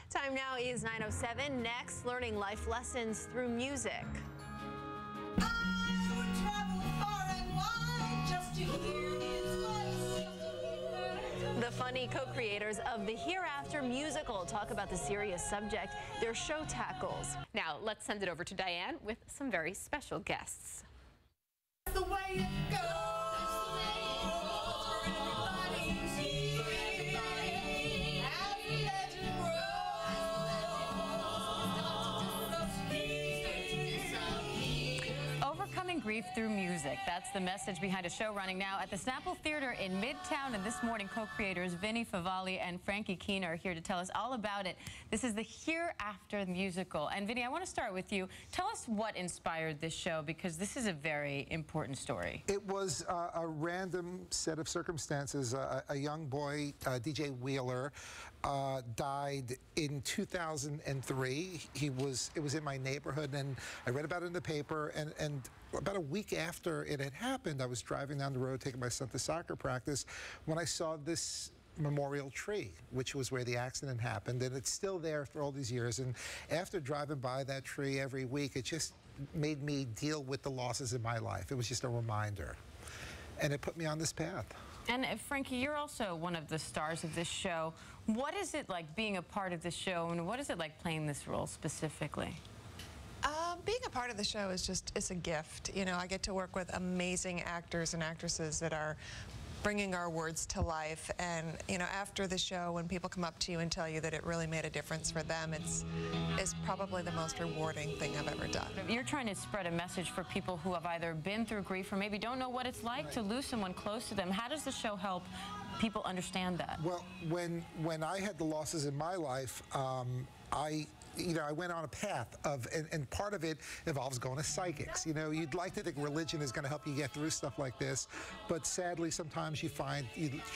Time now is 9:07. Next, learning life lessons through music. I would travel far and wide just to hear his voice. The funny co-creators of the Hereafter Musical talk about the serious subject their show tackles. Now, let's send it over to Diane with some very special guests. The way it goes. Overcoming grief through music. That's the message behind a show running now at the Snapple Theater in Midtown. And this morning, co-creators Vinnie Favale and Frankie Keane are here to tell us all about it. This is the Hereafter Musical. And Vinnie, I want to start with you. Tell us what inspired this show, because this is a very important story. It was a random set of circumstances. A young boy, DJ Wheeler, died in 2003. It was in my neighborhood, and I read about it in the paper, and about a week after it had happened, I was driving down the road taking my son to soccer practice when I saw this memorial tree, which was where the accident happened, and it's still there for all these years. And after driving by that tree every week, it just made me deal with the losses in my life. It was just a reminder, and it put me on this path. And Frankie, you're also one of the stars of this show. What is it like being a part of this show, and what is it like playing this role specifically? Being a part of the show is it's a gift. You know, I get to work with amazing actors and actresses that are bringing our words to life. And, you know, after the show, when people come up to you and tell you that it really made a difference for them, it's probably the most rewarding thing I've ever done. You're trying to spread a message for people who have either been through grief or maybe don't know what it's like to lose someone close to them. How does the show help people understand that? Well, when I had the losses in my life, I went on a path of, and part of it involves going to psychics. You know, you'd like to think religion is going to help you get through stuff like this, but sadly, sometimes you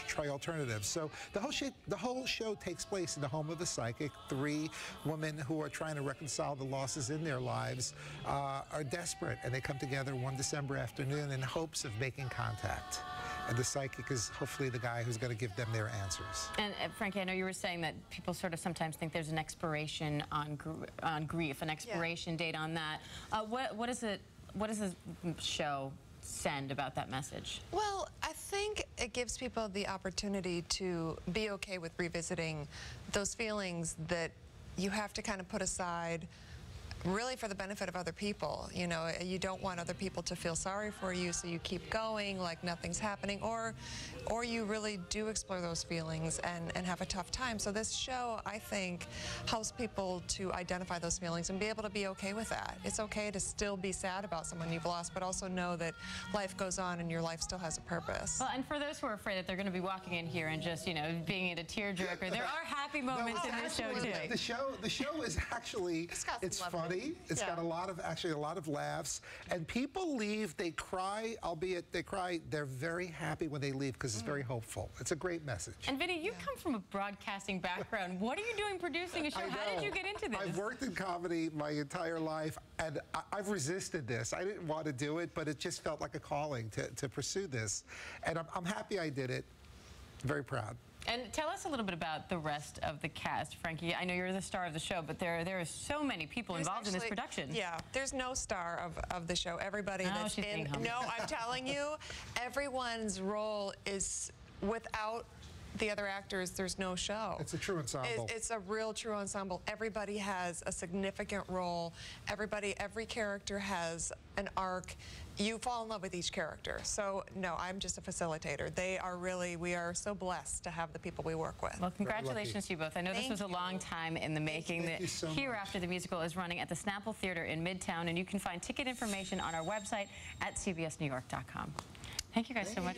try alternatives. So the whole show takes place in the home of a psychic. 3 women who are trying to reconcile the losses in their lives are desperate, and they come together one December afternoon in hopes of making contact. And the psychic is hopefully the guy who's going to give them their answers. And Frankie, I know you were saying that people sort of sometimes think there's an expiration on grief, an expiration date on that. What does the show send about that message? Well, I think it gives people the opportunity to be okay with revisiting those feelings that you have to kind of put aside, really for the benefit of other people. You know, you don't want other people to feel sorry for you, so you keep going like nothing's happening, or you really do explore those feelings and have a tough time. So this show, I think, helps people to identify those feelings and be able to be okay with that. It's okay to still be sad about someone you've lost, but also know that life goes on and your life still has a purpose. Well, and for those who are afraid that they're going to be walking in here and just, you know, being in a tearjerker, there are happy moments in this show too. The show is actually, it's funny. It's got a lot of laughs, and people leave, they cry, albeit they're very happy when they leave because it's very hopeful. It's a great message. And Vinnie, you come from a broadcasting background. What are you doing producing a show? How did you get into this? I've worked in comedy my entire life, and I've resisted this. I didn't want to do it, but it just felt like a calling to pursue this. And I'm happy I did it. Very proud. And tell us a little bit about the rest of the cast. Frankie, I know you're the star of the show, but there are so many people involved in this production. Yeah, there's no star of the show. Everybody that's in... No, I'm telling you, everyone's role is, without the other actors, there's no show. It's a true ensemble. It's a real true ensemble. Everybody has a significant role. Every character has an arc. You fall in love with each character. So, no, I'm just a facilitator. We are so blessed to have the people we work with. Well, congratulations to you both. I know this was a long time in the making. Thank you so much. Hereafter the Musical is running at the Snapple Theater in Midtown, and you can find ticket information on our website at cbsnewyork.com. Thank you guys so much.